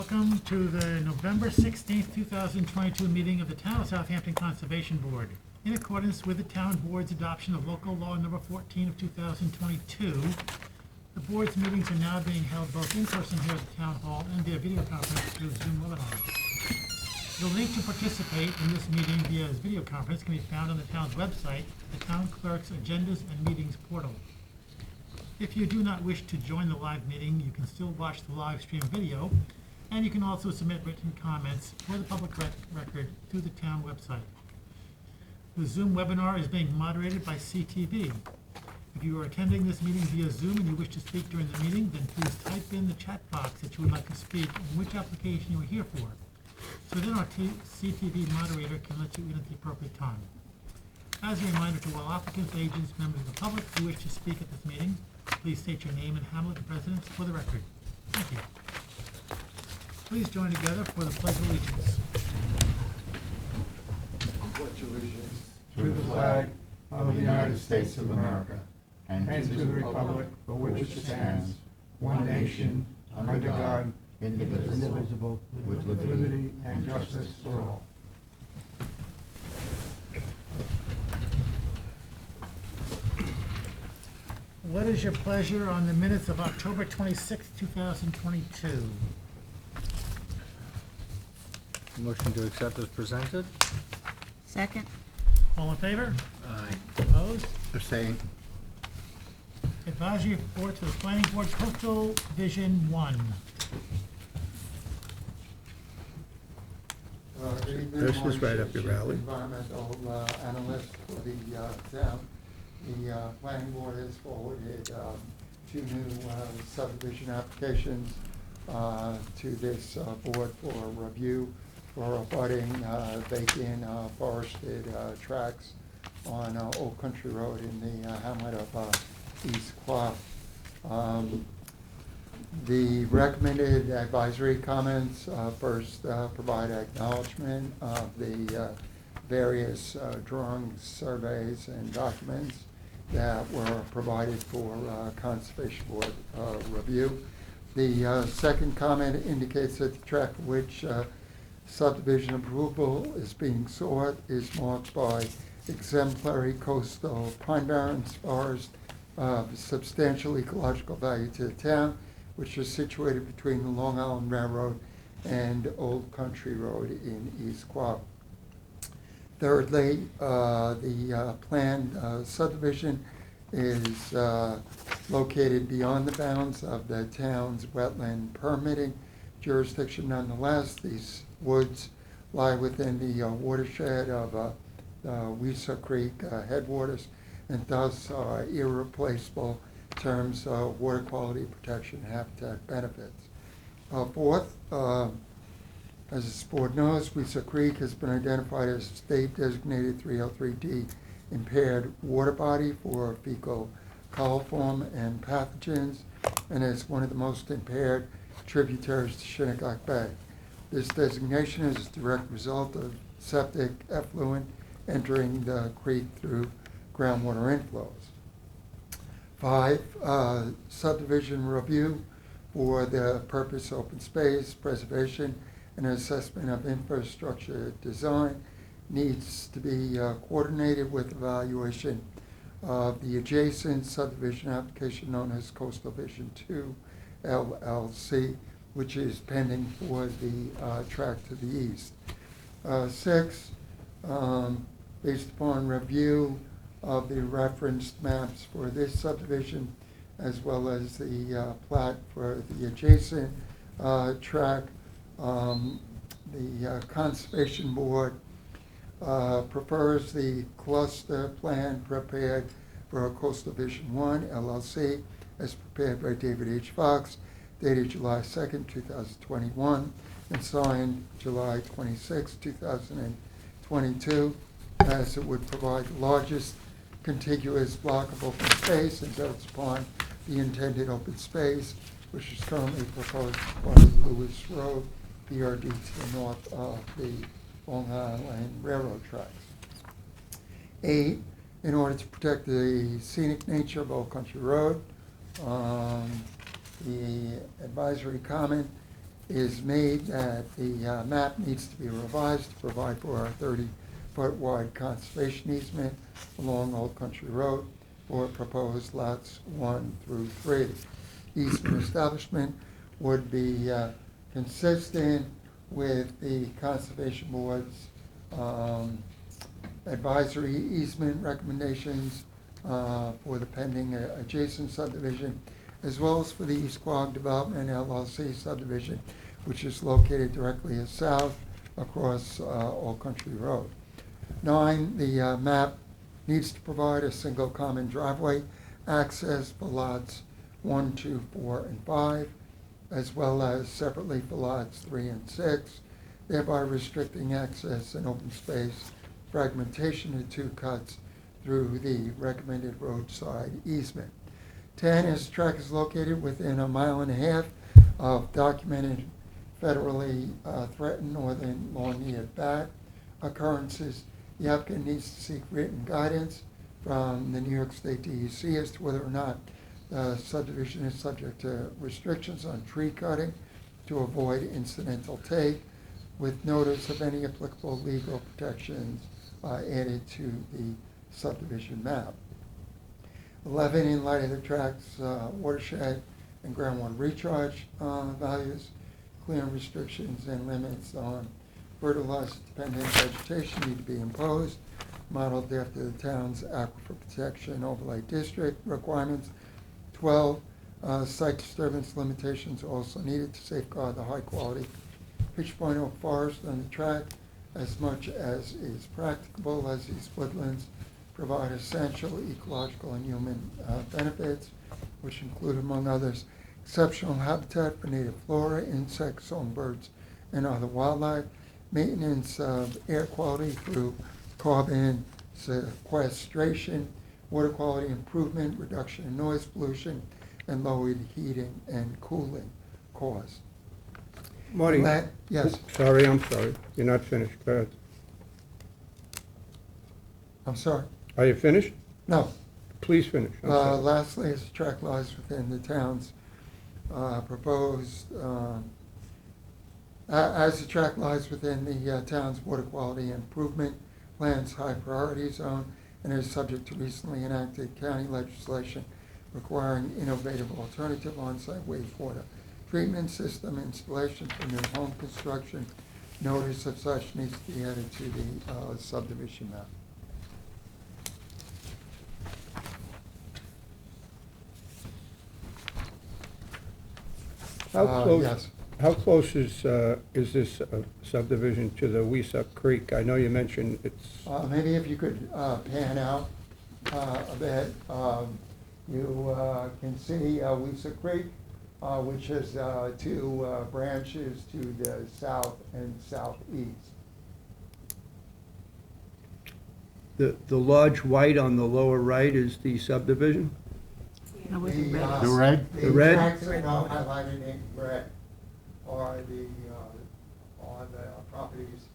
Welcome to the November 16th, 2022 meeting of the Town of Southampton Conservation Board. In accordance with the Town Board's adoption of Local Law Number 14 of 2022, the Board's meetings are now being held both in person here at the Town Hall and via video conference through Zoom webinar. The link to participate in this meeting via video conference can be found on the Town's website, the Town Clerk's Agendas and Meetings portal. If you do not wish to join the live meeting, you can still watch the live stream video, and you can also submit written comments for the public record through the town website. The Zoom webinar is being moderated by CTV. If you are attending this meeting via Zoom and you wish to speak during the meeting, then please type in the chat box that you would like to speak and which application you are here for. So then our CTV moderator can let you in at the appropriate time. As a reminder to all applicants, agents, members of the public who wish to speak at this meeting, please state your name and hamlet and residence for the record. Thank you. Please join together for the Pledge of Allegiance. Pledge allegiance to the flag of the United States of America and to the republic for which it stands, one nation, under God, indivisible, with liberty and justice for all. What is your pleasure on the minutes of October 26th, 2022? Motion to accept as presented. Second. All in favor? Aye. Opposed? Abstain. Advisory report to the Planning Board, Coastal Vision 1. This is right up your alley. Environmental analyst for the town. The planning board has forwarded 2 new subdivision applications to this board for review for abutting vacant forested tracts on Old Country Road in the hamlet of East Quogue. The recommended advisory comments first provide acknowledgement of the various drawings, surveys, and documents that were provided for Conservation Board review. The second comment indicates that the tract for which subdivision approval is being sought is marked by exemplary coastal pine barrens forest of substantial ecological value to the town, which is situated between the Long Island Railroad and Old Country Road in East Quogue. Thirdly, the planned subdivision is located beyond the bounds of the town's wetland permitting jurisdiction. Nonetheless, these woods lie within the watershed of the Weeser Creek headwaters and thus are irreplaceable in terms of water quality protection and habitat benefits. Fourth, as this board knows, Weeser Creek has been identified as a state-designated 303D impaired water body for fecal coliform and pathogens, and is one of the most impaired tributaries to Shinnecock Bay. This designation is a direct result of septic effluent entering the creek through groundwater inflows. 5, subdivision review for the purpose of open space, preservation, and assessment of infrastructure design needs to be coordinated with evaluation of the adjacent subdivision application known as Coastal Vision 2 LLC, which is pending for the tract to the east. 6, based upon review of the referenced maps for this subdivision, as well as the plat for the adjacent tract, the Conservation Board prefers the cluster plan prepared for Coastal Vision 1 LLC as prepared by David H. Fox, dated July 2nd, 2021, and signed July 26, 2022, as it would provide the largest contiguous block of open space and builds upon the intended open space, which is currently proposed by Lewis Road, PRD, to the north of the Long Island Railroad tracks. 8, in order to protect the scenic nature of Old Country Road, the advisory comment is made that the map needs to be revised to provide for a 30-foot wide conservation easement along Old Country Road for proposed lots 1 through 3. Easement establishment would be consistent with the Conservation Board's advisory easement recommendations for the pending adjacent subdivision, as well as for the East Quogue Development LLC subdivision, which is located directly south across Old Country Road. 9, the map needs to provide a single common driveway access for lots 1, 2, 4, and 5, as well as separately for lots 3 and 6, thereby restricting access and open space fragmentation to 2 cuts through the recommended roadside easement. 10, this track is located within 1.5 miles of documented federally threatened northern long-eared bat occurrences. The applicant needs to seek written guidance from the New York State DEC as to whether or not the subdivision is subject to restrictions on tree cutting to avoid incidental take, with notice of any applicable legal protections added to the subdivision map. 11, in light of the track's watershed and groundwater recharge values, clear restrictions and limits on fertilizer-dependent vegetation need to be imposed, modeled after the town's aquifer protection overlay district requirements. 12, site disturbance limitations are also needed to safeguard the high-quality pitch point oak forest on the track as much as is practicable, as these woodlands provide essential ecological and human benefits, which include, among others, exceptional habitat for native flora, insects, songbirds, and other wildlife, maintenance of air quality through carbon sequestration, water quality improvement, reduction in noise pollution, and lowered heating and cooling costs. Marty, Yes, sorry, I'm sorry. You're not finished. Go ahead. I'm sorry. Are you finished? No. Please finish. I'm sorry. Lastly, as the track lies within the town's proposed, as the track lies within the town's water quality improvement plan's high priority zone and is subject to recently enacted county legislation requiring innovative alternative on-site wastewater treatment system installation for new home construction, notice of such needs to be added to the subdivision map. Yes. How close is this subdivision to the Weesup Creek? I know you mentioned it's, Maybe if you could pan out a bit, you can see Weesup Creek, which has 2 branches to the south and southeast. the large white on the lower right is the subdivision? The The red? The red? tracks that are highlighted in red are the properties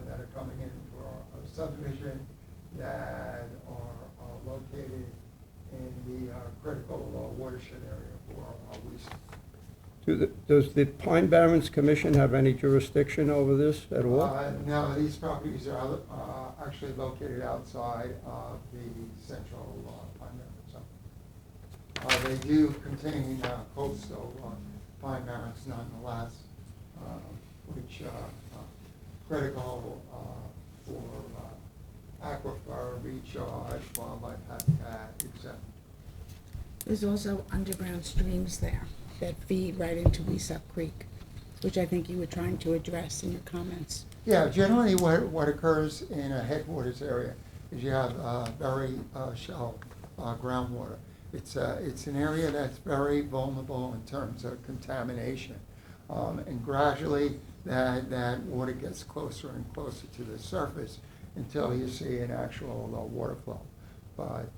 that are coming in for a subdivision that are located in the critical watershed area for Weesup. Does the Pine Barrens Commission have any jurisdiction over this at all? No, these properties are actually located outside of the central Pine Barrens zone. They do contain coastal Pine Barrens nonetheless, which are critical for aquifer, recharge, wildlife habitat, etc. There's also underground streams there that feed right into Weesup Creek, which I think you were trying to address in your comments. Yeah, generally what occurs in a headwaters area is you have very shallow groundwater. It's an area that's very vulnerable in terms of contamination. And gradually that water gets closer and closer to the surface until you see an actual water flow. But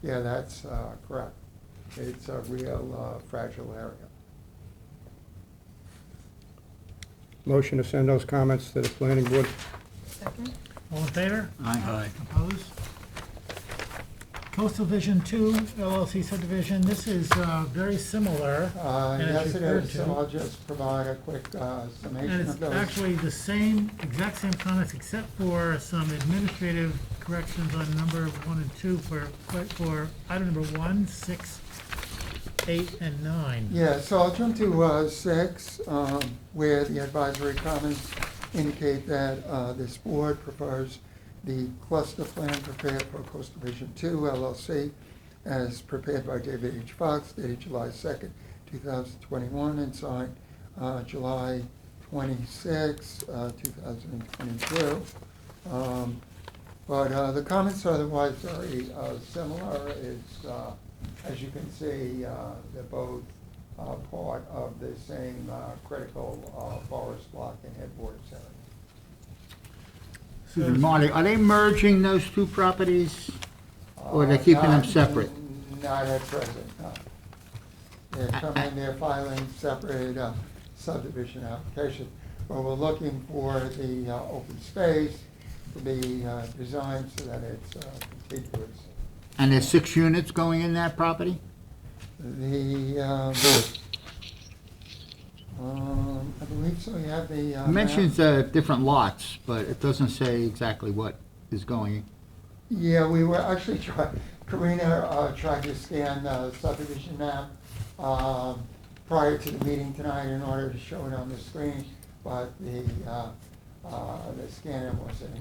yeah, that's correct. It's a real fragile area. Motion to send those comments to the planning board? Second? All in favor? Aye. Opposed? Coastal Vision 2 LLC subdivision, this is very similar. and it's Yes, it referred is, to. so I'll just provide a quick summation And of it's those. actually the same, exact same comments, except for some administrative corrections on number 1 and 2 for item number 1, 6, 8, and 9. Yeah, so I'll jump to 6, where the advisory comments indicate that this board prefers the cluster plan prepared for Coastal Vision 2 LLC as prepared by David H. Fox, dated July 2nd, 2021, and signed July 26, 2022. But the comments are otherwise very similar. It's, as you can see, they're both part of the same critical forest block and headwaters area. Susan, Marty, are they merging those two properties, or are they keeping them Not- separate? Not at present, no. They're coming, they're filing separate subdivision applications, but we're looking for the open space to be designed so that it's contiguous. And there's 6 units going in that property? I believe so, you have the. It mentions different lots, but it doesn't say exactly what is going. Yeah, we were actually Karina tried to scan the subdivision map prior to the meeting tonight in order to show it on the screen, but the scanner wasn't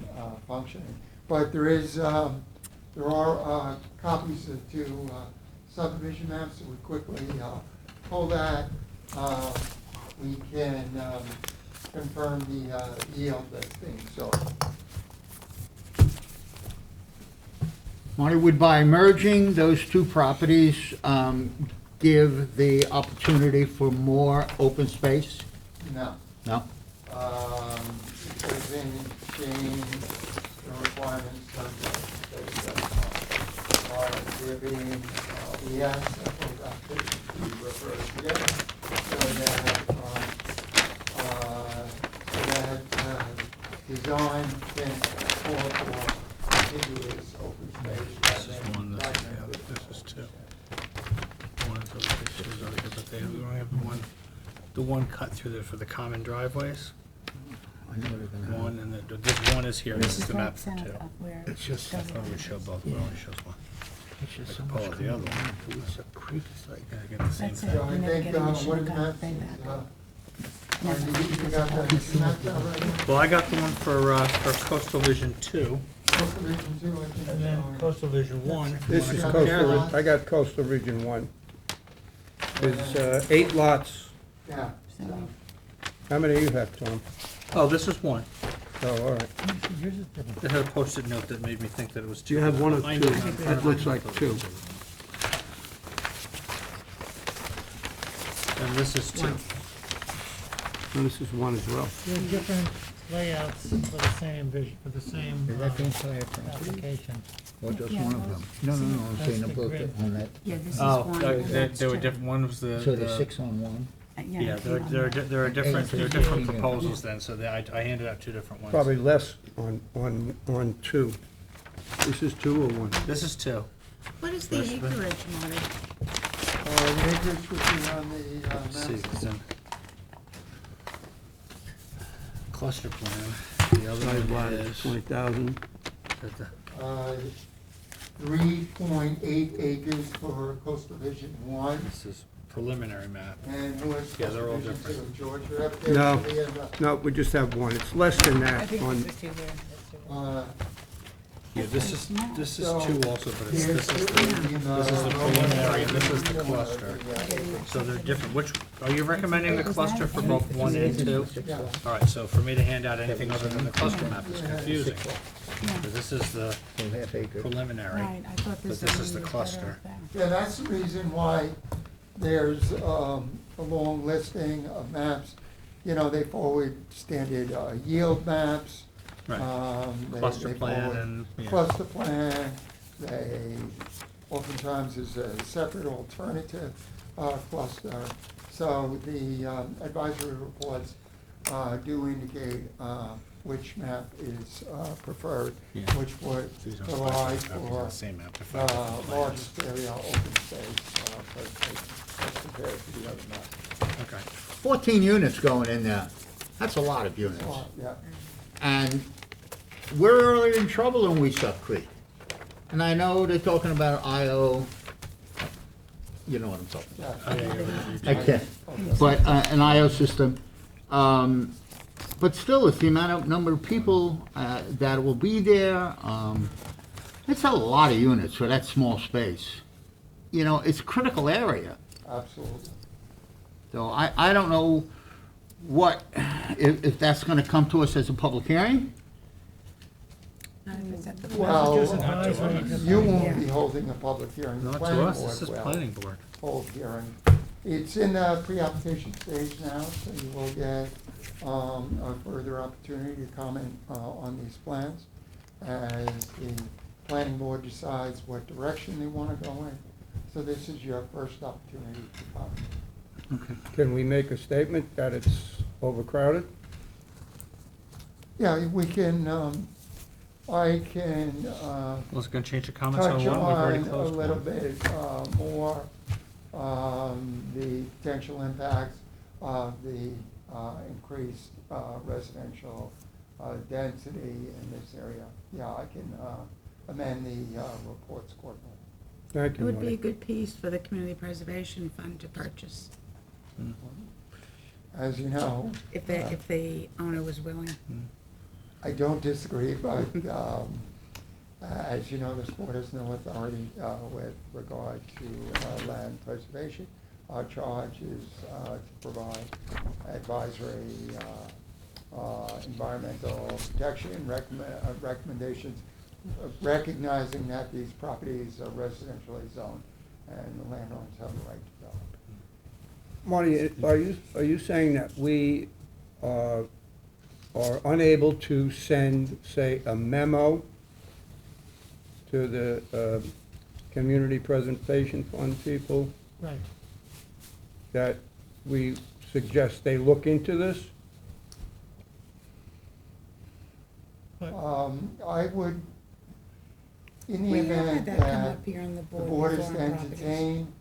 functioning. But there are copies of 2 subdivision maps, so we quickly pull that. We can confirm the yield that's being sold. Marty, would by merging those 2 properties give the opportunity for more open space? No. No? It doesn't change the requirements of the there being, yes, both activities we refer together, so that design can call for contiguous open space. This is 1, this is the other, this is 2. One is over here, 2 is over here, but they only have the one cut through there for the common driveways. I know they're gonna have. One, and this one is here, this is the map for 2. It's just, I thought we'd show both, but it only shows one. it's just I so could much pull out the other one. going on. It's a creek, it's like. Gotta get the same That's thing. So I You never think get a machine what gun maps thing is, back. you got the maps already? Well, I got the one for Coastal Vision 2, Coastal Vision 2, I think. and then Coastal Vision 1. This Wanna is compare them? coastal, I got coastal region 1. There's 8 lots. Yeah. So, How many do you have, Tom? Oh, this is 1. Oh, all right. Yours is different. It had a post-it note that made me think that it was 2. You have 1 or I 2? know, I'm That looks like 2. And this is 2. And this is 1 as well. There are different layouts for the same vision, for the same Is that the entire property? application. Or just Yeah, one of them? No, no, no, I'm That's saying the both grid. on that. yeah, this is Oh, one. and that's there were 2. different, one was the. So there's the- 6 on one? Yeah, it came on there are that. different proposals then, so I handed out 2 different ones. Probably less on 2. This is 2 or 1? This is 2. What is the First one. acreage, Marty? The acreage would be on the Let's see, maps. 'cause then- Cluster plan, the other Size one lot is. is 20,000. 3.8 acres for Coastal Vision 1, This is preliminary map. and who is Yeah, they're Coastal all Vision different. 2? George, you're up there. No. We have, No, we just have 1. It's less than I that think on, this is 2 there. Yeah, this is 2 also, but it's, Here's this is the, this is the preliminary, and this is the cluster. So they're different. Which, are you recommending the cluster for both 1 and 2? Yeah. All right, so for me to hand out anything other than the cluster map is confusing. Yeah. So this is the So half acre. preliminary. Right, I thought this But this one is the was cluster. better Yeah, that's the reason why there's a long listing of maps. You know, they forward standard yield maps. Right. They- Cluster they plan forward and, yeah. Cluster plan, they, oftentimes is a separate alternative cluster. So the advisory reports do indicate which map is preferred, Yeah. which would These are provide special copies of for the same map, they're 5 different plans. largest area open space as compared to the other maps. Okay. 14 units going in there. That's a lot of units. Yeah, And we're early in trouble in Weesup Creek. And I know they're talking about IO, you know what I'm talking about. yeah. I can't, but an IO system. But still, it's the amount of number of people that will be there. It's a lot of units for that small space. You know, it's a critical area. Absolutely. So I don't know if that's gonna come to us as a public hearing. Not if it's at the Well, Just advisory, just- you won't be holding a public hearing. The Not planning to us, board this is will planning board. hold hearing. It's in the pre-application stage now, so you will get a further opportunity to comment on these plans as the planning board decides what direction they want to go in. So this is your first opportunity to comment. Can we make a statement that it's overcrowded? Yeah, we can, I can Well, it's gonna change the comments on touch one, we've already on a closed little one. bit more the potential impacts of the increased residential density in this area. Yeah, I can amend the reports accordingly. Thank It you, would be a Marty. good piece for the Community Preservation Fund to purchase, As you know, if the owner was willing. I don't disagree, but as you know, this board has no authority with regard to land preservation. Our charge is to provide advisory, environmental protection, recommendations, recognizing that these properties are residentially zoned and the landowners have the right to develop. Marty, are you saying that we are unable to send, say, a memo to the Community Preservation Fund people Right. that we suggest they look into this? But I would, in the We have had event that come that up here on the the board board is before to on properties. entertain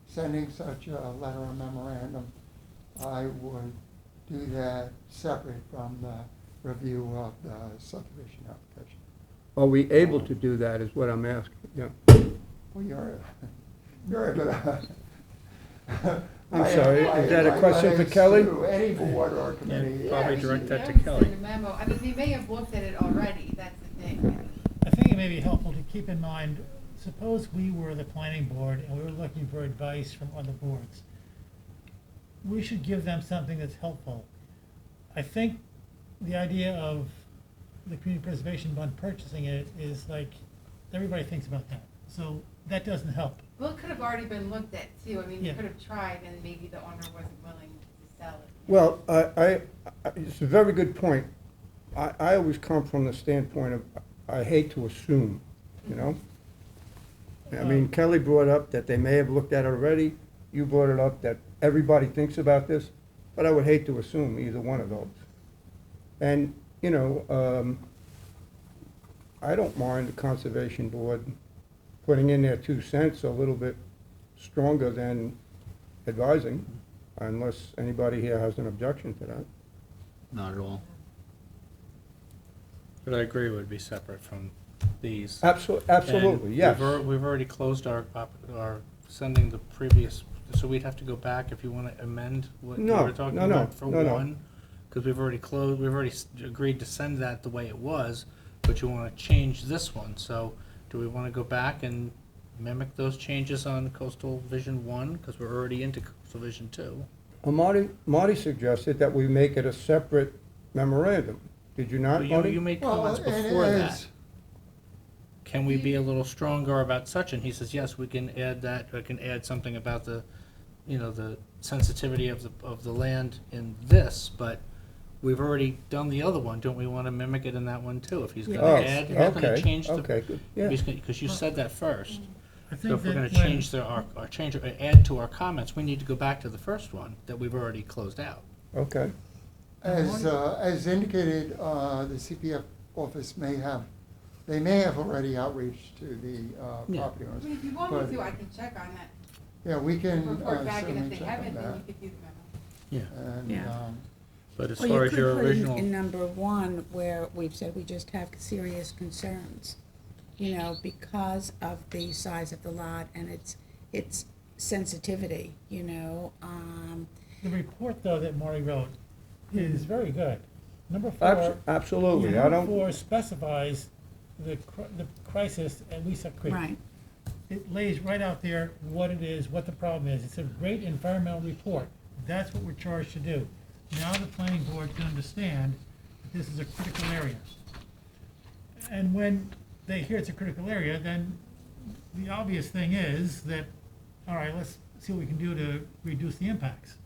sending such a letter or memorandum, I would do that separate from the review of the subdivision application. Are we able to do that, is what I'm asking, yeah. Well, you're able to. I'm sorry, is that a question for Kelly? Any board or committee. Yeah, probably yes. direct that to I would Kelly. send a memo. I mean, they may have looked at it already, that's the thing. I think it may be helpful to keep in mind, suppose we were the planning board and we were looking for advice from other boards. We should give them something that's helpful. I think the idea of the Community Preservation Fund purchasing it is like, everybody thinks about that. So that doesn't help. Well, it could have already been looked at too. I mean, you Yeah. could have tried and maybe the owner wasn't willing to sell it. Well, it's a very good point. I always come from the standpoint of, I hate to assume, you know? I mean, Kelly brought up that they may have looked at it already. You brought it up that everybody thinks about this, but I would hate to assume either one of those. And, you know, I don't mind the Conservation Board putting in their 2 cents a little bit stronger than advising, unless anybody here has an objection to that. Not at all. But I agree it would be separate from these. Absolutely, And yes. We've already closed our sending the previous, so we'd have to go back if you want to amend what you No, were talking no, no, about for no, no. one. Because we've already closed, we've already agreed to send that the way it was, but you want to change this one. So do we want to go back and mimic those changes on Coastal Vision 1? Because we're already into Coastal Vision 2. Well, Marty suggested that we make it a separate memorandum. Did you not, Well, Marty? you made Well, comments and before it that. is- Can we be a little stronger about such? And he says, yes, we can add that, I can add something about the, you know, the sensitivity of the land in this, but we've already done the other one. Don't we want to mimic it in that one too? If he's Yeah. gonna Oh, add, he's gonna okay, change the, okay, good, yeah. because you said that first. I So think if we're that gonna when, change our change, or add to our comments, we need to go back to the first one that we've already closed out. Okay. As indicated, the CPF office they may have already outreached to the Yeah. property I owners. mean, if you want But- me to, I can check on that Yeah, we can report back, and certainly if they check on haven't, then that. you could do the memo. Yeah, And, Yeah. but as Well, far you as could your put original. in number one, where we've said we just have serious concerns, you know, because of the size of the lot and its sensitivity, you know, The report, though, that Marty wrote is very good. Number Abs- 4. Absolutely, I Number don't, 4 specifies the crisis at Weesup Creek. right. It lays right out there what it is, what the problem is. It's a great environmental report. That's what we're charged to do. Now the planning board can understand that this is a critical area. And when they hear it's a critical area, then the obvious thing is that, all right, let's see what we can do to reduce the impacts.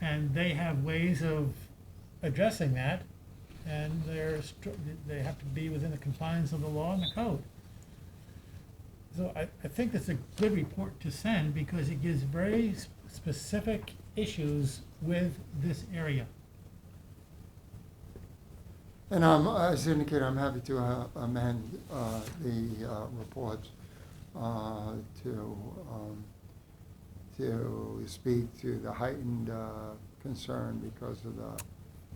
And they have ways of addressing that, and they have to be within the confines of the law and the code. So I think that's a good report to send because it gives very specific issues with this area. And as indicated, I'm happy to amend the reports to speak to the heightened concern because of the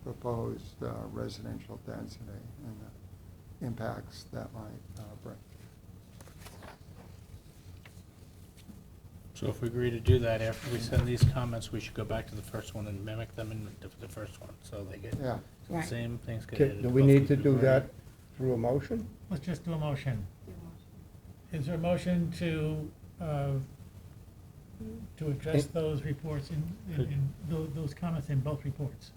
proposed residential density and the impacts that might bring. So if we agree to do that, after we send these comments, we should go back to the first one and mimic them in the first one, so they get, Yeah. the Right. same things get okay, added. do we both need to of do them. that through a motion? Let's just do a motion. Do a motion. Is there a motion to address those reports in those comments in both reports?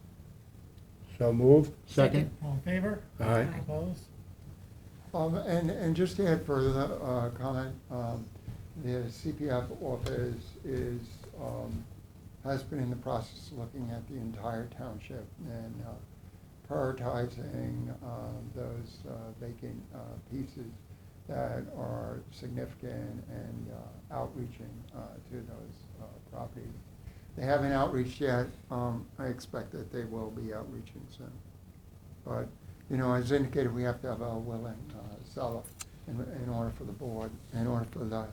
So moved? Second. All in favor? Aye. Opposed? And just to add further comment, the CPF office has been in the process of looking at the entire township and prioritizing those vacant pieces that are significant and outreaching to those properties. They haven't outreached yet. I expect that they will be outreaching soon. But, you know, as indicated, we have to have a willing seller in order for the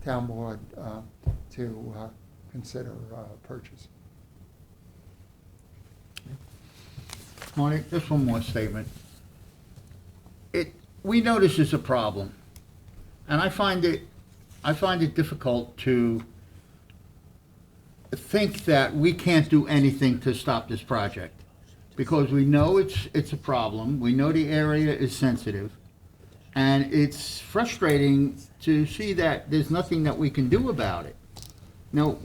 town board to consider purchase. Marty, just one more statement. We know this is a problem, and I find it difficult to think that we can't do anything to stop this project. Because we know it's a problem, we know the area is sensitive, and it's frustrating to see that there's nothing that we can do about it. Now,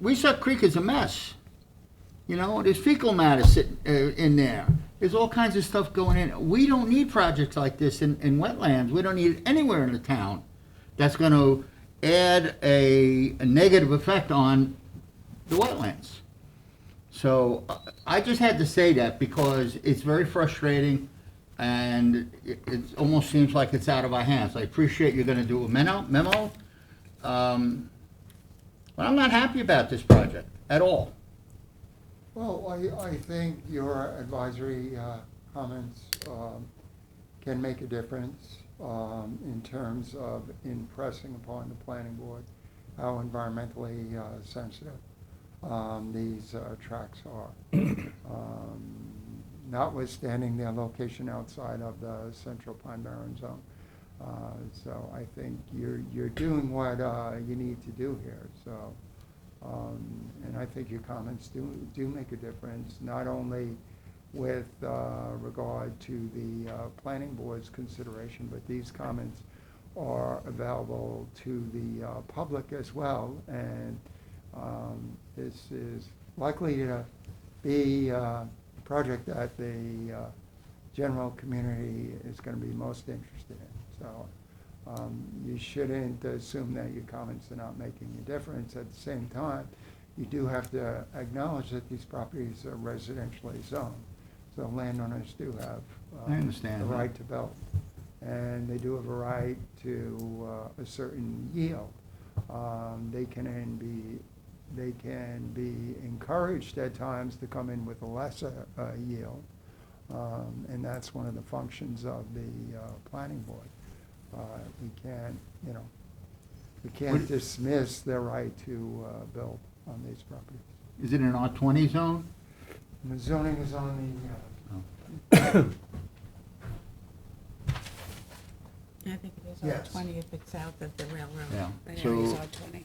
Weesup Creek is a mess. You know, there's fecal matter sitting in there. There's all kinds of stuff going in. We don't need projects like this in wetlands. We don't need it anywhere in the town that's going to add a negative effect on the wetlands. So I just had to say that because it's very frustrating and it almost seems like it's out of our hands. I appreciate you're going to do a memo, but I'm not happy about this project at all. Well, I think your advisory comments can make a difference in terms of impressing upon the planning board how environmentally sensitive these tracks are. Notwithstanding their location outside of the central Pine Barren zone. So I think you're doing what you need to do here. So, and I think your comments do make a difference, not only with regard to the planning board's consideration, but these comments are available to the public as well. And this is likely to be a project that the general community is going to be most interested in. So you shouldn't assume that your comments are not making a difference. At the same time, you do have to acknowledge that these properties are residentially zoned. So landowners do have I understand the that. right to build. And they do have a right to a certain yield. They can then be they can be encouraged at times to come in with a lesser yield. And that's one of the functions of the planning board. We can't, we can't dismiss their right to build on these properties. Is it an R20 zone? And the zoning is on I think it is Yes. R20 if it's south of the railroad. Yeah, The so- area's R20.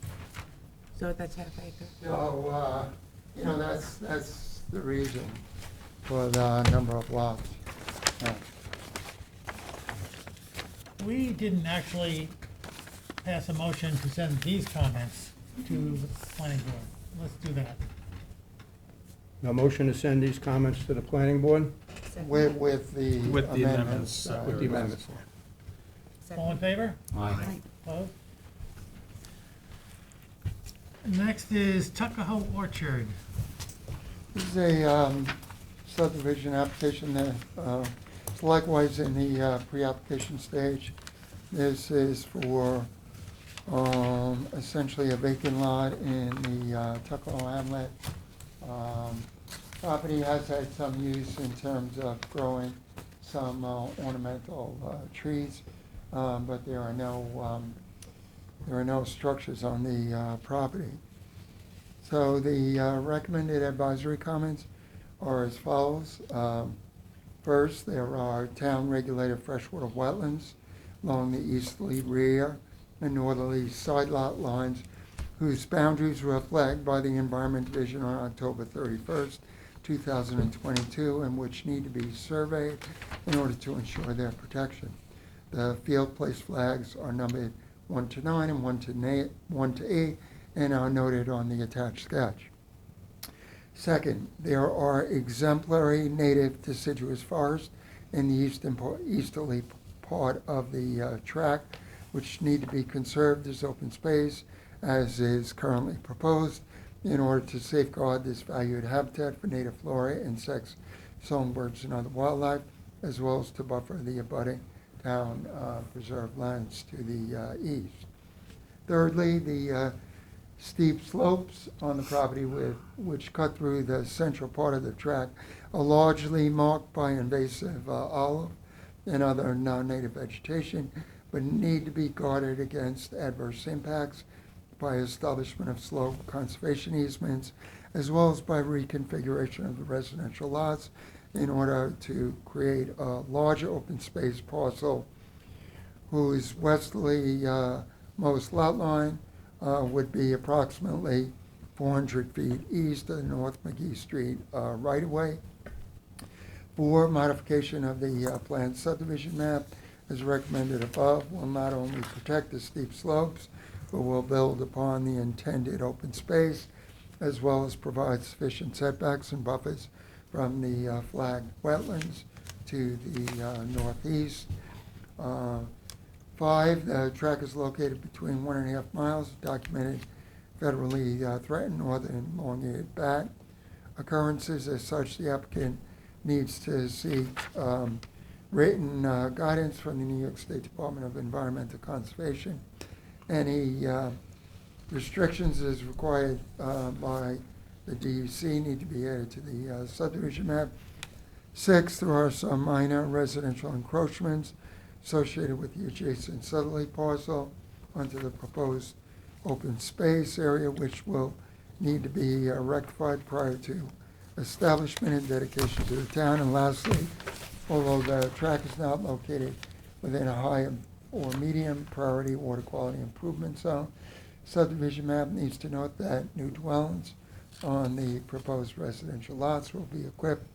So that's half acre. So, that's the reason for the number of lots. Yeah. We didn't actually pass a motion to send these comments to the planning board. Let's do that. A motion to send these comments to the planning board With the With the amendments. amendments. with the amendments. All in favor? Right. Opposed? Next is Tuckahoe Orchard. This is a subdivision application that is likewise in the pre-application stage. This is for essentially a vacant lot in the Tuckahoe Hamlet. Property has had some use in terms of growing some ornamental trees, but there are no structures on the property. So the recommended advisory comments are as follows. First, there are town-regulated freshwater wetlands along the easterly rear and northerly side lot lines whose boundaries were flagged by the Environment Division on October 31st, 2022, and which need to be surveyed in order to ensure their protection. The field place flags are numbered 1 to 9 and 1 to 8 and are noted on the attached sketch. Second, there are exemplary native deciduous forests in the easterly part of the tract, which need to be conserved as open space, as is currently proposed, in order to safeguard this valued habitat for native flora, insects, songbirds, and other wildlife, as well as to buffer the abutting town preserved lands to the east. Thirdly, the steep slopes on the property which cut through the central part of the tract are largely marked by invasive olive and other non-native vegetation, but need to be guarded against adverse impacts by establishment of slope conservation easements, as well as by reconfiguration of the residential lots in order to create a larger open space parcel whose westerly most lot line would be approximately 400 feet east of the North McGee Street right-of-way. For modification of the planned subdivision map, as recommended above, will not only protect the steep slopes, but will build upon the intended open space, as well as provide sufficient setbacks and buffers from the flagged wetlands to the northeast. 5, the tract is located between 1.5 miles of documented federally threatened northern long-eared bat occurrences. As such, the applicant needs to seek written guidance from the New York State Department of Environmental Conservation. Any restrictions as required by the DEC need to be added to the subdivision map. 6, there are some minor residential encroachments associated with the adjacent southerly parcel onto the proposed open space area, which will need to be rectified prior to establishment and dedication to the town. And lastly, although the tract is not located within a high or medium priority water quality improvement zone, subdivision map needs to note that new dwellings on the proposed residential lots will be equipped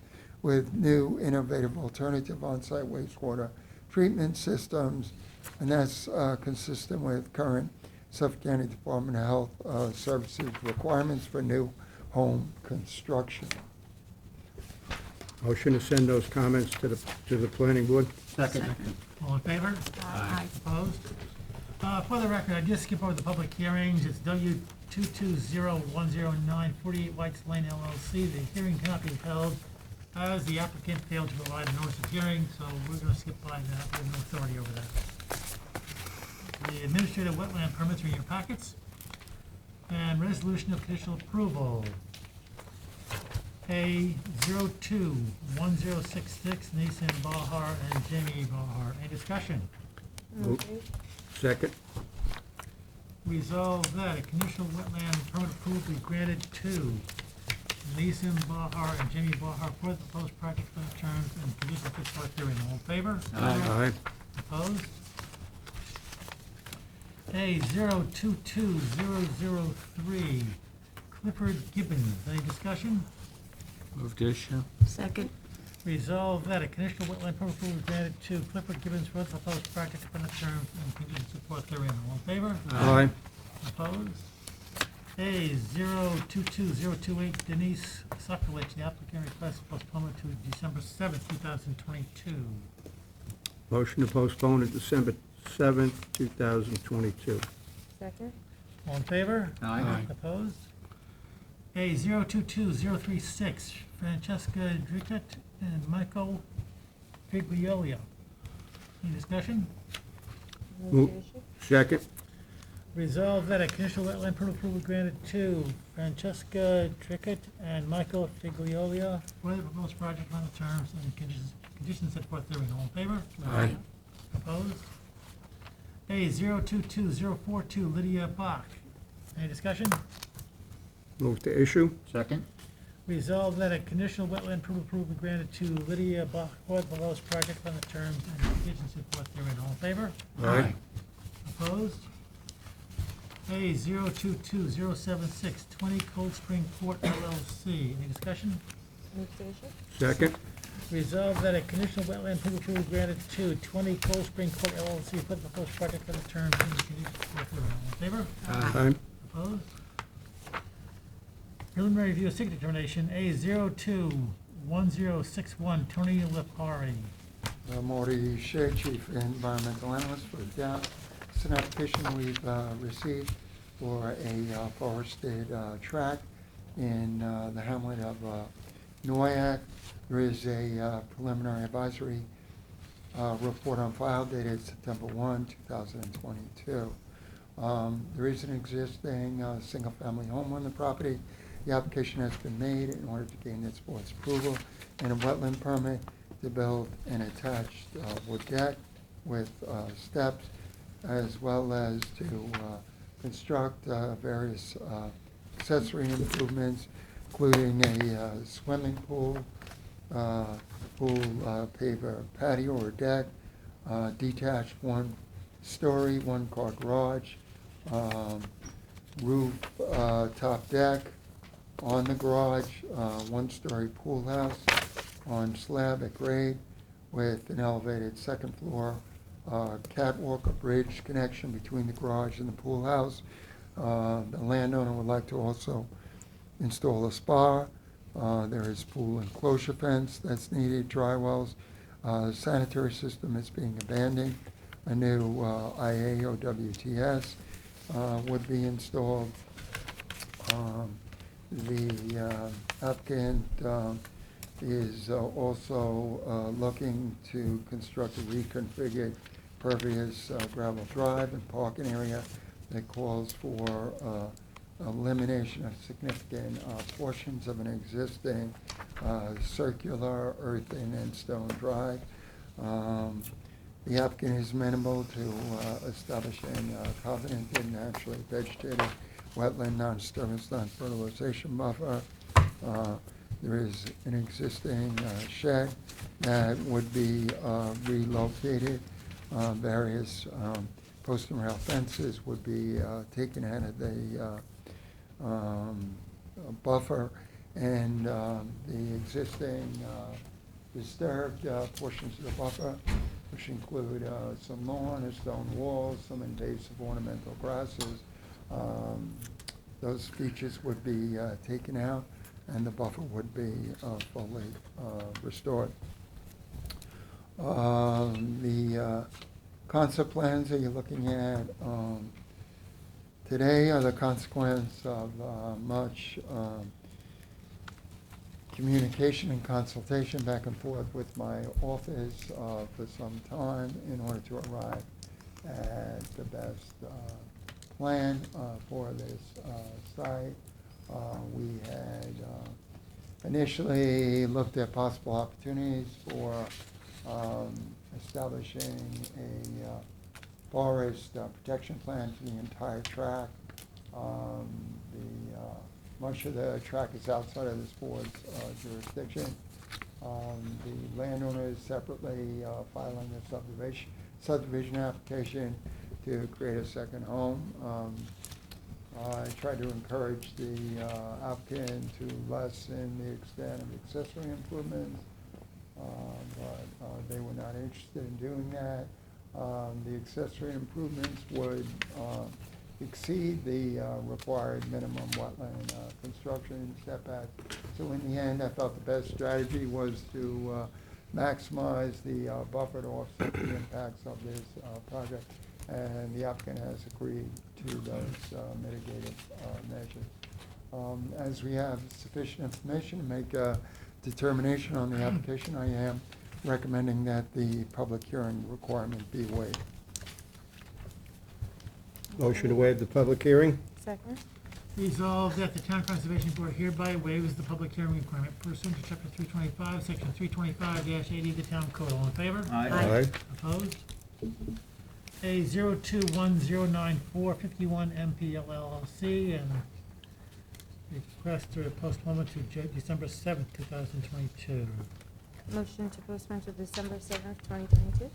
with new innovative alternative on-site wastewater treatment systems, and that's consistent with current Suffolk County Department of Health Services requirements for new home construction. Motion to send those comments to the planning board. Second. All in favor? Aye. Opposed? For the record, I did skip over the public hearings. It's W 220109 48 Whites Lane LLC. The hearing cannot be held as the applicant failed to provide a notice of hearing, so we're going to skip by that. We have no authority over that. The administrative wetland permits are in your packets. And resolution of conditional approval. A 021066, Nathan Bahar and Jamie Bahar. Any discussion? Second. Resolve that a conditional wetland permit approval be granted to Nathan Bahar and Jamie Bahar for the proposed project for the terms and conditions set forth therein. All in favor? Aye. Opposed? A 022003, Clifford Gibbons. Any discussion? Move to issue. Second. Resolve that a conditional wetland permit approval is granted to Clifford Gibbons for the proposed project upon the terms and conditions set forth therein. All in favor? Aye. Opposed? A 022028, Denise Sokowich, the applicant requests postponement to December 7th, 2022. Motion to postpone to December 7th, 2022. Second? All in favor? Aye. Opposed? A 022036, Francesca Drickett and Michael Figliolio. Any discussion? Move to issue? Second. Resolve that a conditional wetland permit approval granted to Francesca Drickett and Michael Figliolio for the proposed project on the terms and conditions set forth therein. All in favor? Aye. Opposed? A 022042, Lydia Bach. Any discussion? Move to issue. Second? Resolve that a conditional wetland permit approval be granted to Lydia Bach for the proposed project on the terms and conditions set forth therein. All in favor? Aye. Opposed? A 022076, 20 Cold Spring Court LLC. Any discussion? Move to issue? Second. Resolve that a conditional wetland permit approval granted to 20 Cold Spring Court LLC for the proposed project on the terms and conditions set forth therein. All in favor? Aye. Opposed? Preliminary review of signature determination, A 021061, Tony Lepari. Morty Shea, Chief Environmental Analyst for DAP. It's an application we've received for a forested tract in the hamlet of Noyak. There is a preliminary advisory report on file dated September 1, 2022. There is an existing single-family home on the property. The application has been made in order to gain this board's approval and a wetland permit to build an attached wood deck with steps, as well as to construct various accessory improvements, including a swimming pool, paver patio or deck, detached one-story, one-car garage, roof top deck, on the garage, one-story pool house on slab at grade with an elevated second floor catwalk, a bridge connection between the garage and the pool house. The landowner would like to also install a spa. There is pool enclosure fence that's needed, dry wells. Sanitary system is being abandoned. A new IA or WTS would be installed. The applicant is also looking to construct a reconfigured pervious gravel drive and parking area that calls for elimination of significant portions of an existing circular earthen and stone drive. The applicant is amenable to establishing a covenanted naturally vegetated wetland non-disturbance, non-fertilization buffer. There is an existing shed that would be relocated. Various post and rail fences would be taken out of the buffer, and the existing disturbed portions of the buffer, which include some lawn and stone walls, some invasive ornamental grasses. Those features would be taken out, and the buffer would be fully restored. The concept plans that you're looking at today are the consequence of much communication and consultation back and forth with my office for some time in order to arrive at the best plan for this site. We had initially looked at possible opportunities for establishing a forest protection plan for the entire tract. Much of the tract is outside of this board's jurisdiction. The landowner is separately filing a subdivision application to create a second home. I tried to encourage the applicant to lessen the extent of accessory improvements, but they were not interested in doing that. The accessory improvements would exceed the required minimum wetland construction setback. So in the end, I felt the best strategy was to maximize the buffer to offset the impacts of this project, and the applicant has agreed to those mitigative measures. As we have sufficient information to make a determination on the application, I am recommending that the public hearing requirement be waived. Motion to waive the public hearing? Second. Resolved that the Town Conservation Board hereby waives the public hearing requirement pursuant to Chapter 325, Section 325-80 of the Town Code. All in favor? Aye. Opposed? A 02109451 MPL LLC and request a postponement to December 7th, 2022. Motion to postpone to December 7th, 2022.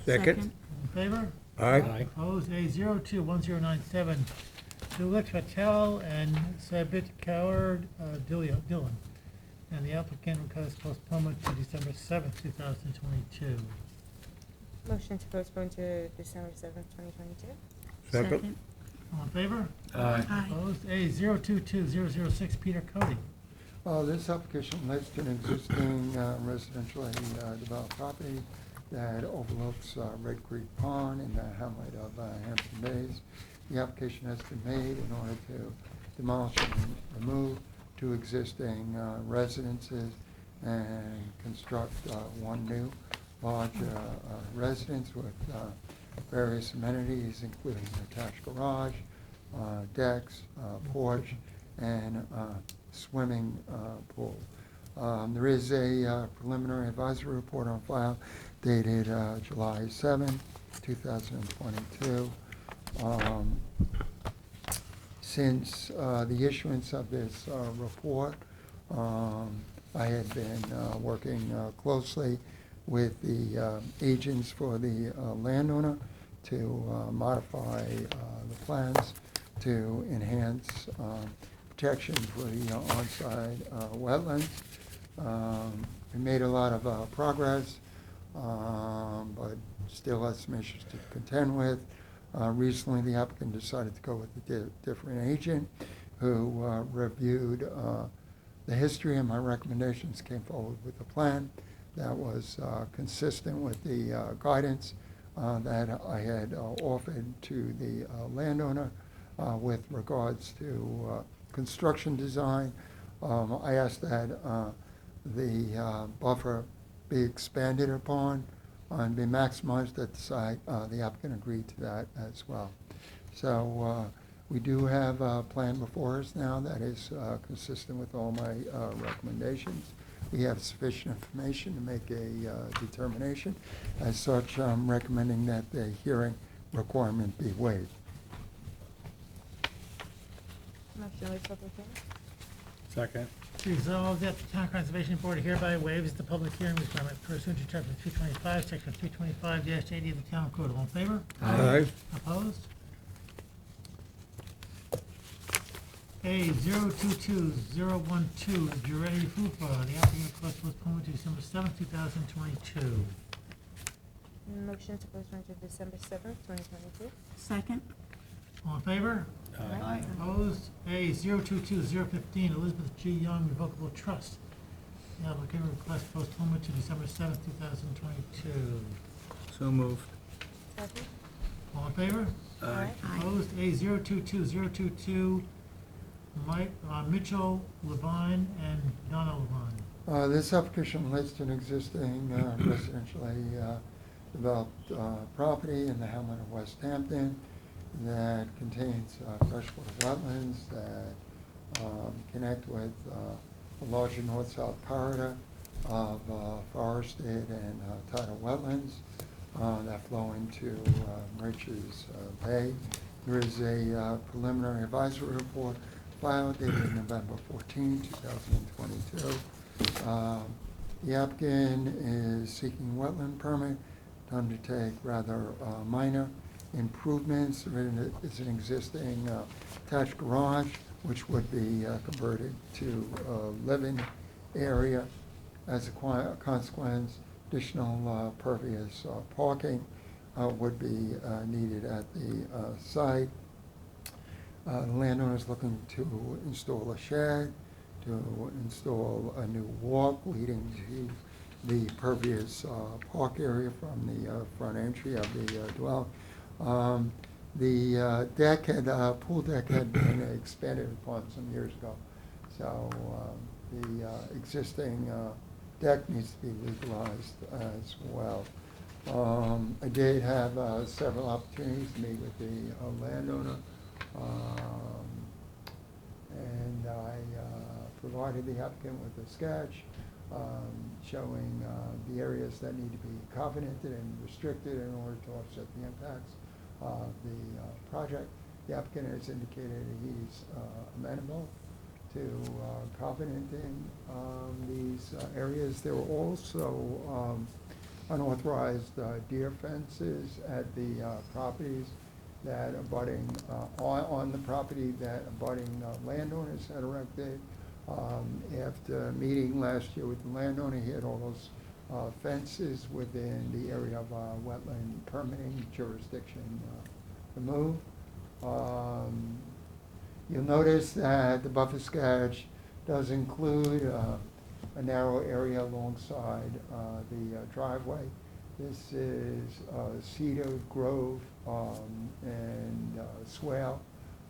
Second? All in favor? Aye. Opposed? A 021097 Dulux Patel and Sabit Kaur Dillon. And the applicant requests postponement to December 7th, 2022. Motion to postpone to December 7th, 2022. Second? All in favor? Aye. Opposed? A 022006 Peter Cody. This application lists an existing residentially developed property that overlooks Red Creek Pond in the hamlet of Hampton Bays. The application has been made in order to demolish and remove two existing residences and construct one new large residence with various amenities, including an attached garage, decks, porch, and swimming pool. There is a preliminary advisory report on file dated July 7, 2022. Since the issuance of this report, I had been working closely with the agents for the landowner to modify the plans to enhance protection for the on-site wetlands. We made a lot of progress, but still has some issues to contend with. Recently, the applicant decided to go with a different agent who reviewed the history, and my recommendations, came forward with a plan that was consistent with the guidance that I had offered to the landowner with regards to construction design. I asked that the buffer be expanded upon and be maximized at the site. The applicant agreed to that as well. So we do have a plan before us now that is consistent with all my recommendations. We have sufficient information to make a determination. As such, I'm recommending that the hearing requirement be waived. Motion to waive public hearing. Second. Resolved that the Town Conservation Board hereby waives the public hearing requirement pursuant to Chapter 325, Section 325-80 of the Town Code. All in favor? Aye. Opposed? A 022012 Jurei Fufa, the applicant requests postponement to December 7th, 2022. Motion to postpone to December 7th, 2022. Second? All in favor? Aye. Opposed? A 022015 Elizabeth G. Young Revocable Trust, the applicant requests postponement to December 7th, 2022. So moved. Second. All in favor? Aye. Opposed? A 022022 Mitchell Levine and Donna Levine. This application lists an existing residentially developed property in the hamlet of West Hampton. that contains freshwater wetlands that connect with the larger north-south corridor of forested and tidal wetlands that flow into Merich's Bay. There is a preliminary advisory report filed dated November 14, 2022. The applicant is seeking wetland permit to undertake rather minor improvements. There is an existing attached garage which would be converted to a living area. As a consequence, additional pervious parking would be needed at the site. The landowner is looking to install a shed, to install a new walk leading to the pervious park area from the front entry of the dwelling. The deck had, pool deck had been expanded upon some years ago, so the existing deck needs to be legalized as well. I did have several opportunities to meet with the landowner, and I provided the applicant with a sketch showing the areas that need to be covenanted and restricted in order to offset the impacts of the project. The applicant has indicated he's amenable to covenanting these areas. There were also unauthorized deer fences at the properties that abutting, on the property that abutting landowners had erected. After meeting last year with the landowner, he had all those fences within the area of wetland permitting jurisdiction removed. You'll notice that the buffer sketch does include a narrow area alongside the driveway. This is cedar grove and swale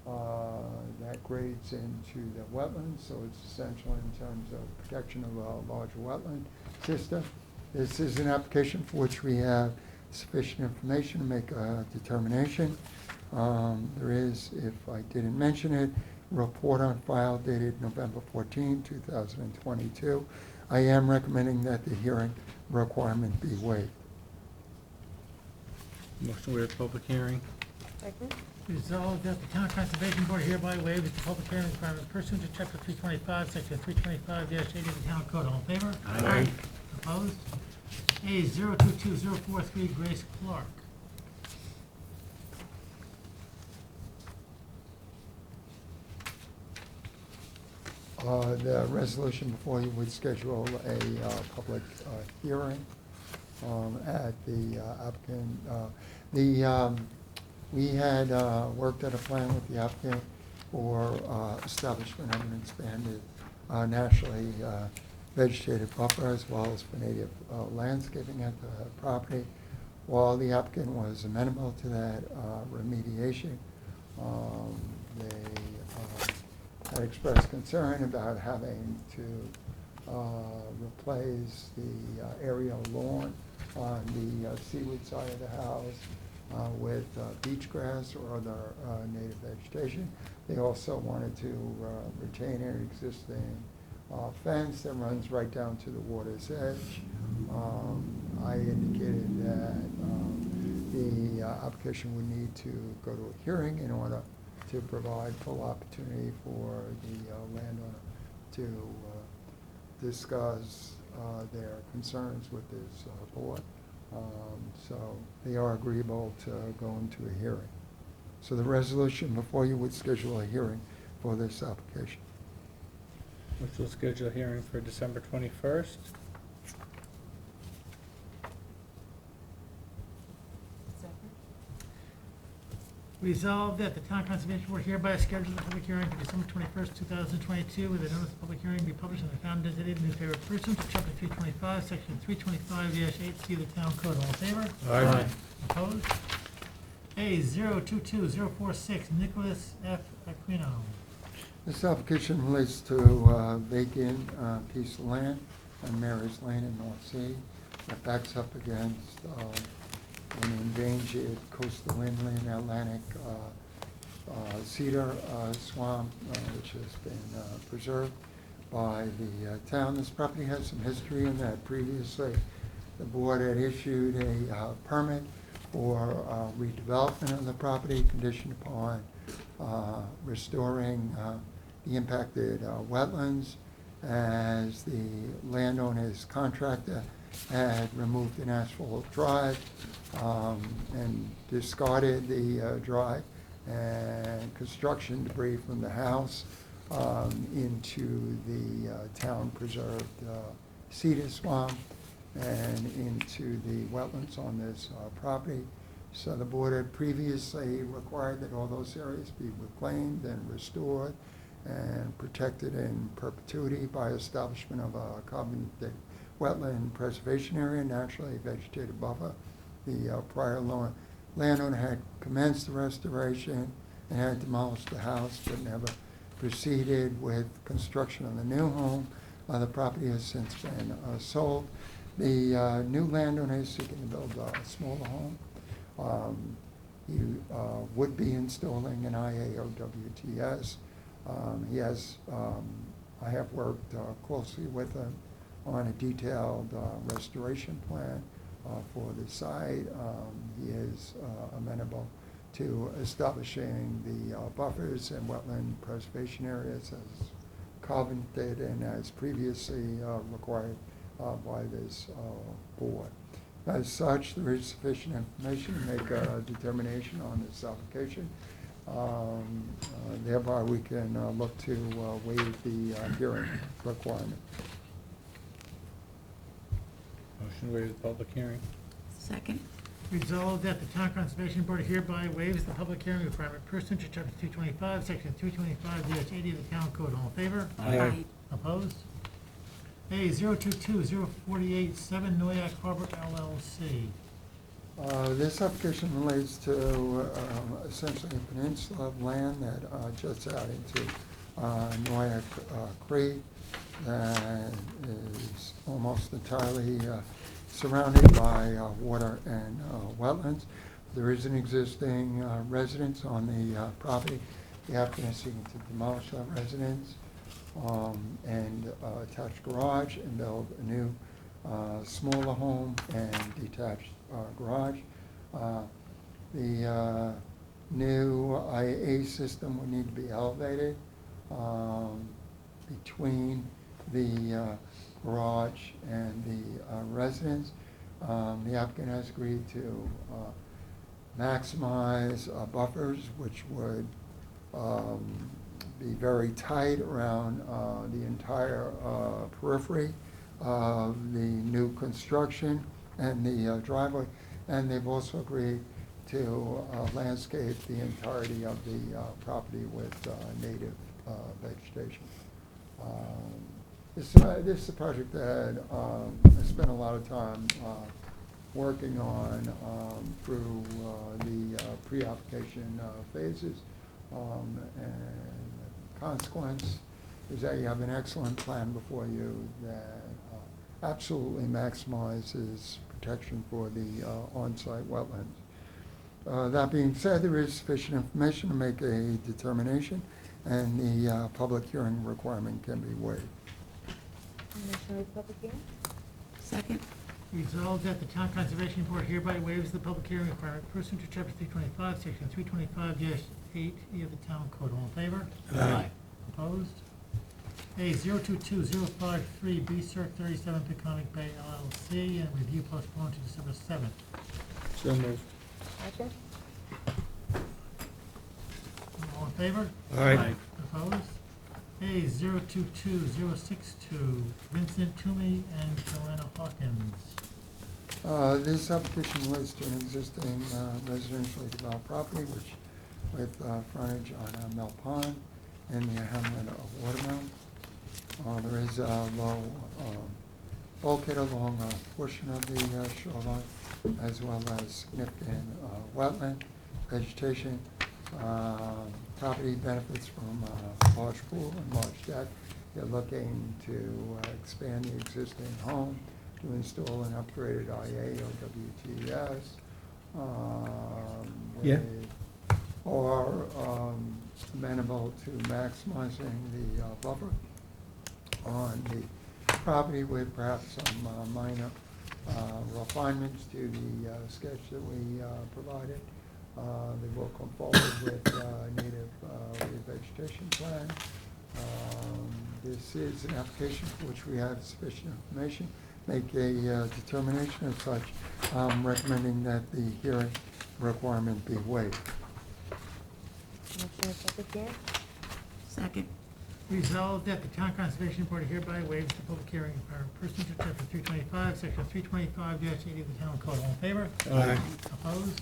that grades into the wetlands, so it's essential in terms of protection of a larger wetland system. This is an application for which we have sufficient information to make a determination. There is, if I didn't mention it, a report on file dated November 14, 2022. I am recommending that the hearing requirement be waived. Motion to waive the public hearing. Second. Resolved that the Town Conservation Board hereby waives the public hearing requirement pursuant to Chapter 325, Section 325-80 of the Town Code. All in favor? Aye. Opposed? A 022043, Grace Clark. The resolution before you would schedule a public hearing at the applicant. We had worked at a plan with the applicant for establishment of an expanded naturally vegetated buffer as well as for native landscaping at the property. While the applicant was amenable to that remediation, they had expressed concern about having to replace the aerial lawn on the seaward side of the house with beach grass or other native vegetation. They also wanted to retain an existing fence that runs right down to the water's edge. I indicated that the application would need to go to a hearing in order to provide full opportunity for the landowner to discuss their concerns with this board. So they are agreeable to go into a hearing. So the resolution before you would schedule a hearing for this application. Which will schedule a hearing for December 21st. Second. Resolved that the Town Conservation Board hereby schedules a public hearing for December 21st, 2022, with a notice of public hearing be published in the town designated newspaper pursuant to Chapter 325, Section 325-8C of the Town Code. All in favor? Aye. Opposed? A 022046, Nicholas F. Aquino. This application relates to vacant piece of land on Mary's Lane in North Sea that backs up against an endangered coastal inland Atlantic cedar swamp, which has been preserved by the town. This property has some history in that previously the board had issued a permit for redevelopment of the property conditioned upon restoring the impacted wetlands, as the landowner's contractor had removed an asphalt drive and discarded the drive and construction debris from the house into the town preserved cedar swamp and into the wetlands on this property. So the board had previously required that all those areas be reclaimed and restored and protected in perpetuity by establishment of a covenanted wetland preservation area, naturally vegetated buffer. The prior landowner had commenced the restoration and had demolished the house, but never proceeded with construction of the new home. The property has since been sold. The new landowner is seeking to build a smaller home. He would be installing an IAOWTS. I have worked closely with him on a detailed restoration plan for the site. He is amenable to establishing the buffers and wetland preservation areas as covenanted and as previously required by this board. As such, there is sufficient information to make a determination on this application. Thereby, we can look to waive the hearing requirement. Motion to waive the public hearing. Second. Resolved that the Town Conservation Board hereby waives the public hearing requirement pursuant to Chapter 225, Section 225-80 of the Town Code. All in favor? Aye. Opposed? A 022-048 7 Noyak Harbor LLC. This application relates to essentially a peninsula of land that juts out into Noyak Creek that is almost entirely surrounded by water and wetlands. There is an existing residence on the property. The applicant is seeking to demolish that residence and attached garage and build a new smaller home and detached garage. The new IA system would need to be elevated between the garage and the residence. The applicant has agreed to maximize buffers, which would be very tight around the entire periphery of the new construction and the driveway. And they've also agreed to landscape the entirety of the property with native vegetation. This is a project that I spent a lot of time working on through the pre-application phases. And the consequence is that you have an excellent plan before you that absolutely maximizes protection for the on-site wetlands. That being said, there is sufficient information to make a determination, and the public hearing requirement can be waived. Motion to waive the public hearing. Second. Resolved that the Town Conservation Board hereby waives the public hearing requirement pursuant to Chapter 325, Section 325-8E of the Town Code. All in favor? Aye. Opposed? A 022-053 B Circ 37 Peconic Bay LLC, and review postponed to December 7th. So moved. Second. All in favor? Aye. Opposed? A 022-062 Vincent Toomey and Joanna Hawkins. This application relates to an existing residentially developed property with frontage on Mill Pond in the hamlet of Watermill. There is a low bulkhead along a portion of the shoreline, as well as significant wetland vegetation. Property benefits from a large pool and large deck. They're looking to expand the existing home to install an upgraded IA or WTS. Yeah. They are amenable to maximizing the buffer on the property with perhaps some minor refinements to the sketch that we provided. They will come forward with native revegetation plan. This is an application for which we have sufficient information. Make a determination as such. I'm recommending that the hearing requirement be waived. Motion to public hearing? Second. Resolved that the Town Conservation Board hereby waives the public hearing pursuant to chapter 325, section 325-80 of the Town Code. All in favor? Aye. Opposed?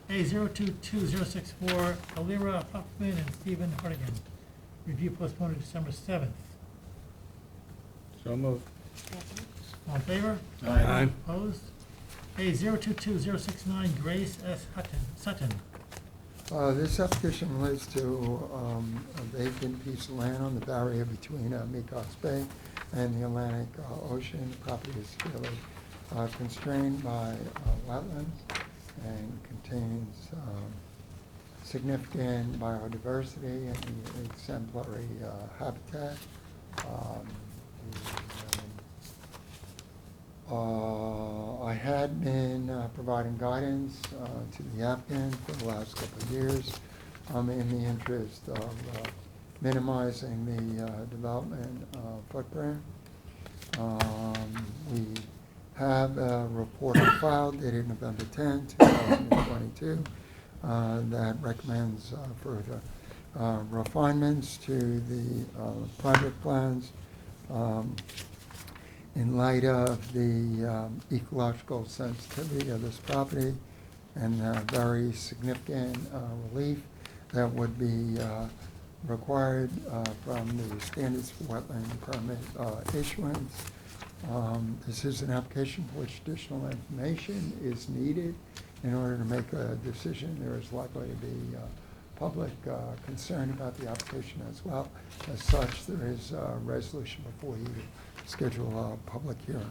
A 022064, Alira Huffman and Stephen Hardigan. Review postponed to December 7th. So moved. Second. All in favor? Aye. Opposed? A 022069, Grace S. Sutton. This application relates to a vacant piece of land on the barrier between Mekos Bay and the Atlantic Ocean. The property is fairly constrained by wetlands and contains significant biodiversity and exemplary habitat. I had been providing guidance to the applicant for the last couple of years in the interest of minimizing the development footprint. We have a report on file dated November 10, 2022 that recommends further refinements to the project plans. In light of the ecological sensitivity of this property and very significant relief that would be required from the standards for wetland permit issuance. This is an application for which additional information is needed in order to make a decision. There is likely to be public concern about the application as well. As such, there is a resolution before you schedule a public hearing.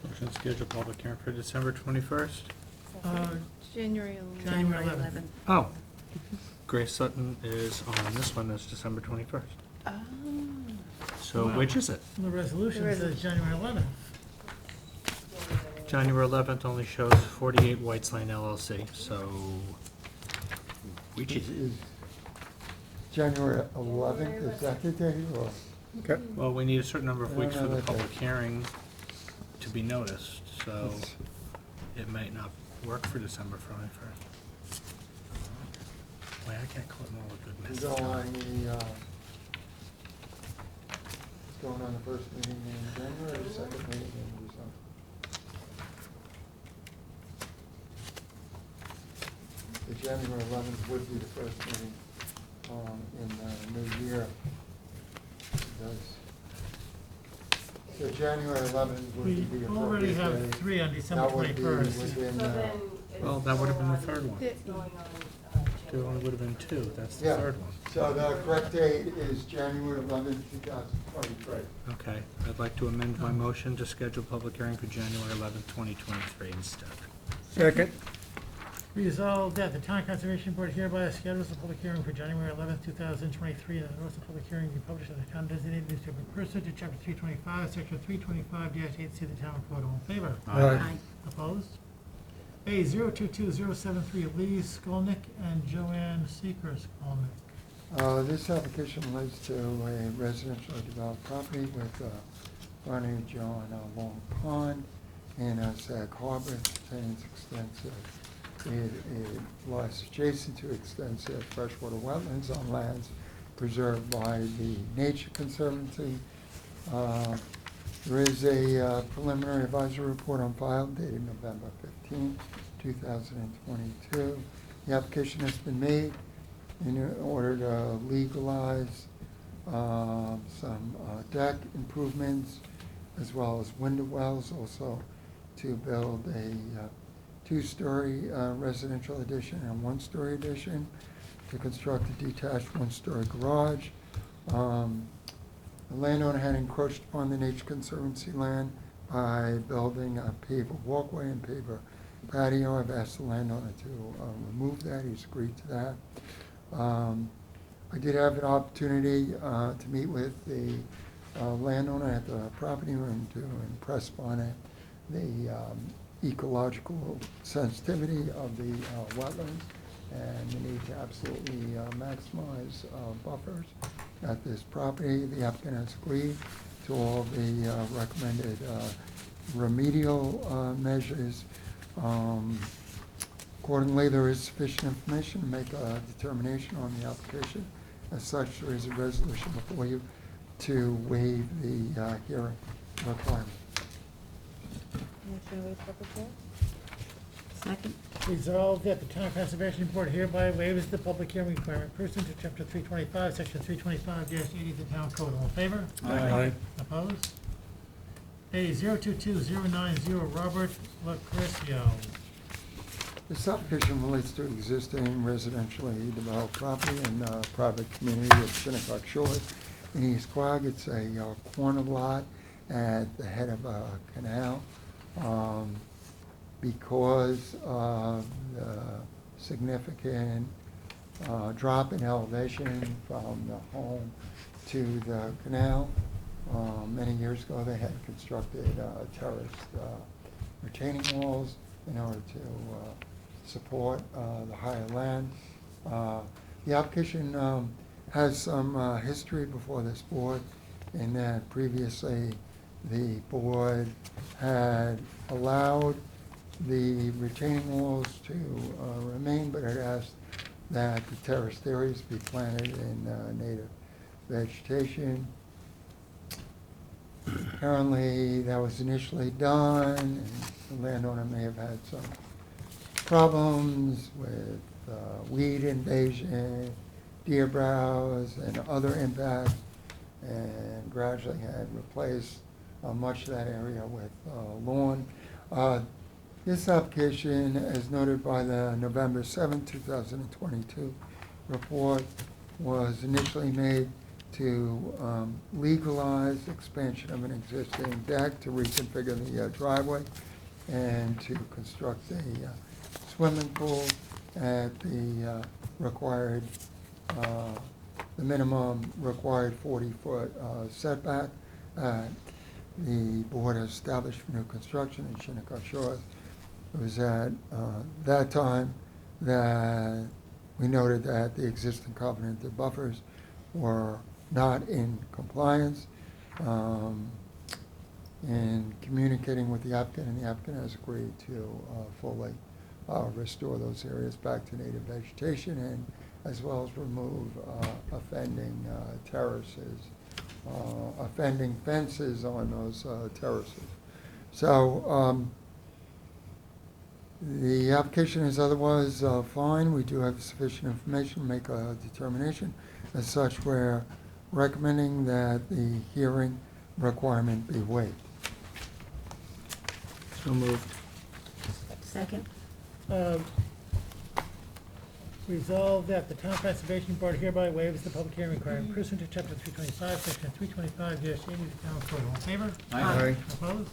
Motion to schedule public hearing for December 21st. January 11th. January 11th. Oh, Grace Sutton is on this one, that's December 21st. Oh. So Wow. which is it? The resolution The says January 11th. January 11th only shows 48 White's Lane LLC, so which is it? Is January 11th, is that the date or? Okay. Well, we need a certain number of No, weeks no, for the that's public right. hearing to be noticed, so It's- it might not work for December 21st. Wait, I can't click all the good You messages. go on the, going on the first meeting in January or the second meeting in December? The January 11th would be the first meeting in the new year. It does. So January 11th would be We the already appropriate have date. 3 on December That would be 21st. within, So then Well, that would have been the third one. It's going on There only would have been two, that's the Yeah. third one. So the correct date is January 11th, 2023. Okay, I'd like to amend my motion to schedule public hearing for January 11th, 2023 instead. Second? Resolved that the Town Conservation Board hereby schedules a public hearing for January 11th, 2023, and the notice of public hearing be published in the town designated newspaper pursuant to chapter 325, section 325-8C of the Town Code. All in favor? Aye. Opposed? A 022073, Lee Skolnick and Joanne Seeker Skolnick. This application relates to a residentially developed property with frontage on Long Pond in Sag Harbor. It contains extensive, it lies adjacent to extensive freshwater wetlands on lands preserved by the Nature Conservancy. There is a preliminary advisory report on file dated November 15, 2022. The application has been made in order to legalize some deck improvements as well as window wells, also to build a two-story residential addition and one-story addition, to construct a detached one-story garage. The landowner had encroached upon the Nature Conservancy land by building a paver walkway and paver patio. I've asked the landowner to remove that. He's agreed to that. I did have an opportunity to meet with the landowner at the property room to impress upon it the ecological sensitivity of the wetlands and the need to absolutely maximize buffers at this property. The applicant has agreed to all the recommended remedial measures. Accordingly, there is sufficient information to make a determination on the application. As such, there is a resolution before you to waive the hearing requirement. Motion to waive public hearing? Second. Resolved that the Town Conservation Board hereby waives the public hearing requirement pursuant to Chapter 325, Section 325-80 of the Town Code. All in favor? Aye. Opposed? A 022090, Robert Lucrecio. This application relates to existing residentially developed property in private community of Shinnecock Shores in East Quogue. It's a corner lot at the head of a canal. Because of the significant drop in elevation from the home to the canal, many years ago they had constructed terraced retaining walls in order to support the higher land. The application has some history before this board in that previously the board had allowed the retaining walls to remain, but had asked that the terraced areas be planted in native vegetation. Apparently, that was initially done, and the landowner may have had some problems with weed invasion, deer browse, and other impacts, and gradually had replaced much of that area with lawn. This application, as noted by the November 7, 2022 report, was initially made to legalize expansion of an existing deck, to reconfigure the driveway, and to construct a swimming pool at the required, the minimum required 40-foot setback. The board has established for new construction in Shinnecock Shores. It was at that time that we noted that the existing covenanted buffers were not in compliance. In communicating with the applicant, and the applicant has agreed to fully restore those areas back to native vegetation, and as well as remove offending terraces, offending fences on those terraces. So the application is otherwise fine. We do have sufficient information to make a determination. As such, we're recommending that the hearing requirement be waived. So moved. Second. Resolved that the Town Conservation Board hereby waives the public hearing requirement pursuant to Chapter 325, Section 325-80 of the Town Code. All in favor? Aye. Opposed?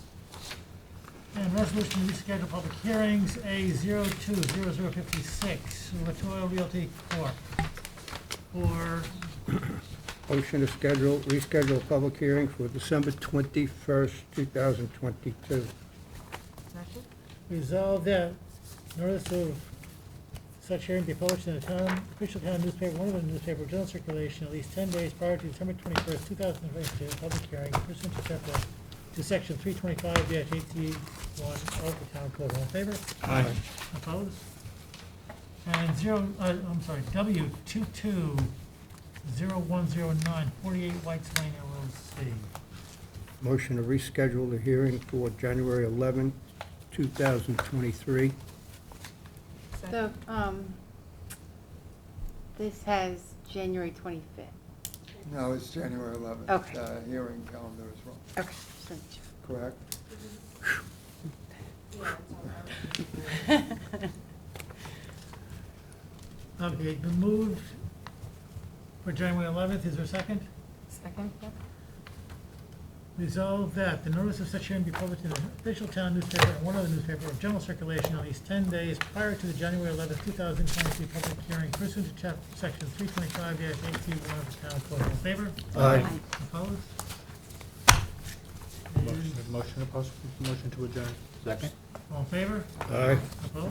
And resolution to reschedule public hearings, A 020056, Latoil Realty Corp. For, Motion to reschedule a public hearing for December 21st, 2022. Second? resolved that notice of such hearing be published in the town, official town newspaper, one of the newspaper, general circulation at least 10 days prior to December 21st, 2022, public hearing pursuant to section 325-81 of the town code. All in favor? Aye. Opposed? And W 220109, 48 White's Lane LLC. Motion to reschedule the hearing for January 11, 2023. So, this has January 25th. No, it's January 11th. Okay. The hearing calendar is wrong, Okay. just wanted to- correct? Okay, been moved for January 11th. Is there a second? Second? Resolved that the notice of such hearing be published in the official town newspaper and one other newspaper of general circulation at least 10 days prior to the January 11th, 2023 public hearing pursuant to section 325-8T1 of the town code. All in favor? Aye. Opposed? Motion to adjourn. Second? All in favor? Aye. Opposed?